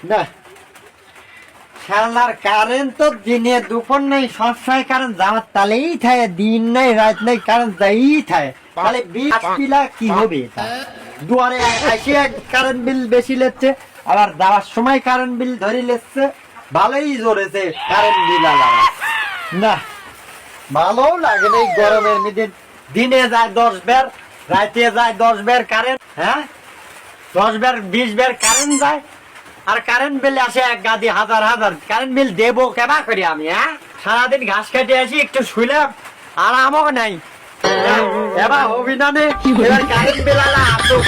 না শালার কারেন্ট তো দিনে দুপুর নেই, সবসময় কারেন্ট যাওয়ার তালেই থাকে, দিন নেই রাত নেই কারেন্ট যাই থাকে। তাহলে বিল কি হবে? দুয়ারে এসে কারেন্ট বিল বেশি লেচ্ছে, আবার যাওয়ার সময় কারেন্ট বিল ধরে লেচ্ছে। ভালোই জোরেছে কারেন্ট বিল আলাদা। না ভালো লাগে না গরমের মধ্যে। দিনে যায় 10 বার, রাতে যায় 10 বার কারেন্ট। হ্যাঁ 10 বার 20 বার কারেন্ট যায়, আর কারেন্ট বিল আসে এক গাদি হাজার হাজার। কারেন্ট বিল দেবো কেবা করি আমি? হ্যাঁ সারাদিন ঘাস কেটে আসি, একটু শুইলাম, আরামও নাই। এবার অভিনন্দে কারেন্ট বিল আলা আসুক,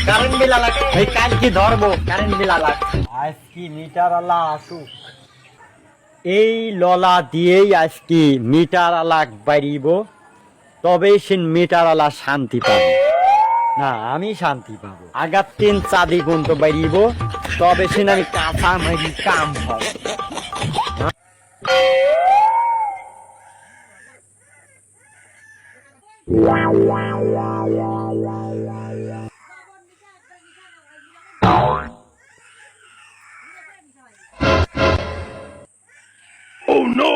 কারেন্ট বিল আলা এই কাল কি ধরবো, কারেন্ট বিল আলা আজ কি মিটার আলা আসুক। এই ললা দিয়েই আজ কি মিটার আলা বাড়িব, তবেই সে মিটার আলা শান্তি পাবে। না আমি শান্তি পাবো। আগার 3 চাঁদি পর্যন্ত বাড়িব, তবে সে আমি কাঁচা মারি কাম হয়। Oh no!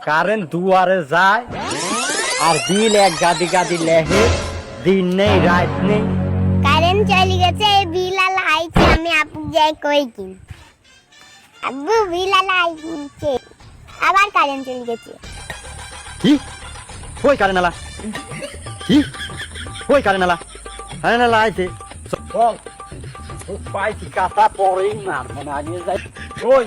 কারেন্ট দুয়ারে যায় আর বিল এক গাদি গাদি লেহে, দিন নেই রাত নেই। কারেন্ট চলে গেছে, বিল আলা আইছে, আমি আপু যাই কই কিন। আব্বু বিল আলা আইছে, আবার কারেন্ট চলে গেছে। কি কই কারেন্ট আলা? কি কই কারেন্ট আলা? কারেন্ট আলা আইছে বল। ও পাইছি কাটা পরেই মার মানে আগে যাই। ওই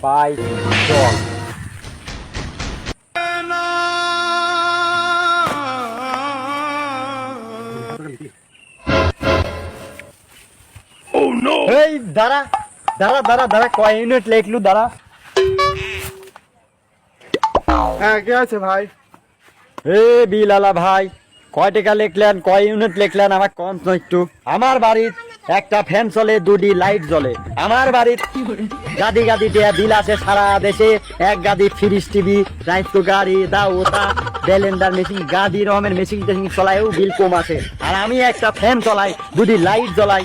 পাইছি চল। Oh no! এই দাঁড়া দাঁড়া দাঁড়া দাঁড়া, কয় ইউনিট লেখলু দাঁড়া। হ্যাঁ কে আছে ভাই? এ বিলালা ভাই, কয় টাকা লিখলেন, কয় ইউনিট লিখলেন আমার কম তো একটু। আমার বাড়ির একটা ফ্যান চলে, 2টি লাইট জ্বলে। আমার বাড়ির গাদি গাদি দেয়া বিল আছে সারা দেশে। এক গাদি ফ্রিজ টিভি, রাইস গাড়ি দা ওটা ব্লেন্ডার মেশিন, গাদি রকমের মেশিন টেশিন চলায়ও বিল কম আছে। আর আমি একটা ফ্যান চলাই, 2টি লাইট জ্বলাই,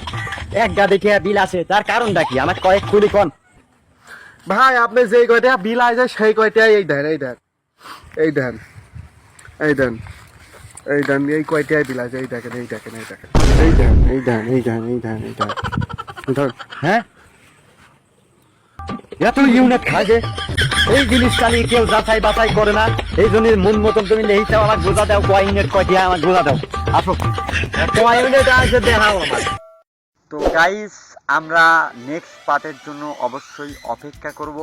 এক গাদি দেয়া বিল আছে। তার কারণটা কি আমার কয়েক খুলি কোন ভাই আপনি যেই কয়টা বিল আছে সেই কয়টাই এই দেন, এই দেন, এই দেন, এই দেন, এই দেন, এই কয়টাই বিল আছে, এই দেখেন, এই দেখেন, এই দেখেন, এই দেন, এই দেন, এই দেন, এই দেন, এই দেন, ধর। হ্যাঁ এত ইউনিট খাইছে, এই জিনিসটা নিয়ে কেউ যাচাই বাছাই করে না। এই জন্য মন মতন তুমি লেহিতে আমার বোঝা দাও, কয় ইউনিট কয়টা আমার বোঝা দাও। আসো কয় ইউনিট আছে দেখাও আমার। তো গাইস আমরা নেক্সট পার্টের জন্য অবশ্যই অপেক্ষা করব।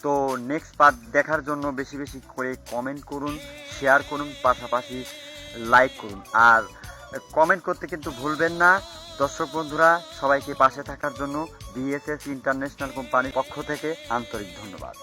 তো নেক্সট পার্ট দেখার জন্য বেশি বেশি করে কমেন্ট করুন, শেয়ার করুন, পাশাপাশি লাইক করুন। আর কমেন্ট করতে কিন্তু ভুলবেন না। দর্শক বন্ধুরা সবাইকে পাশে থাকার জন্য বিএসএস ইন্টারন্যাশনাল কোম্পানির পক্ষ থেকে আন্তরিক ধন্যবাদ।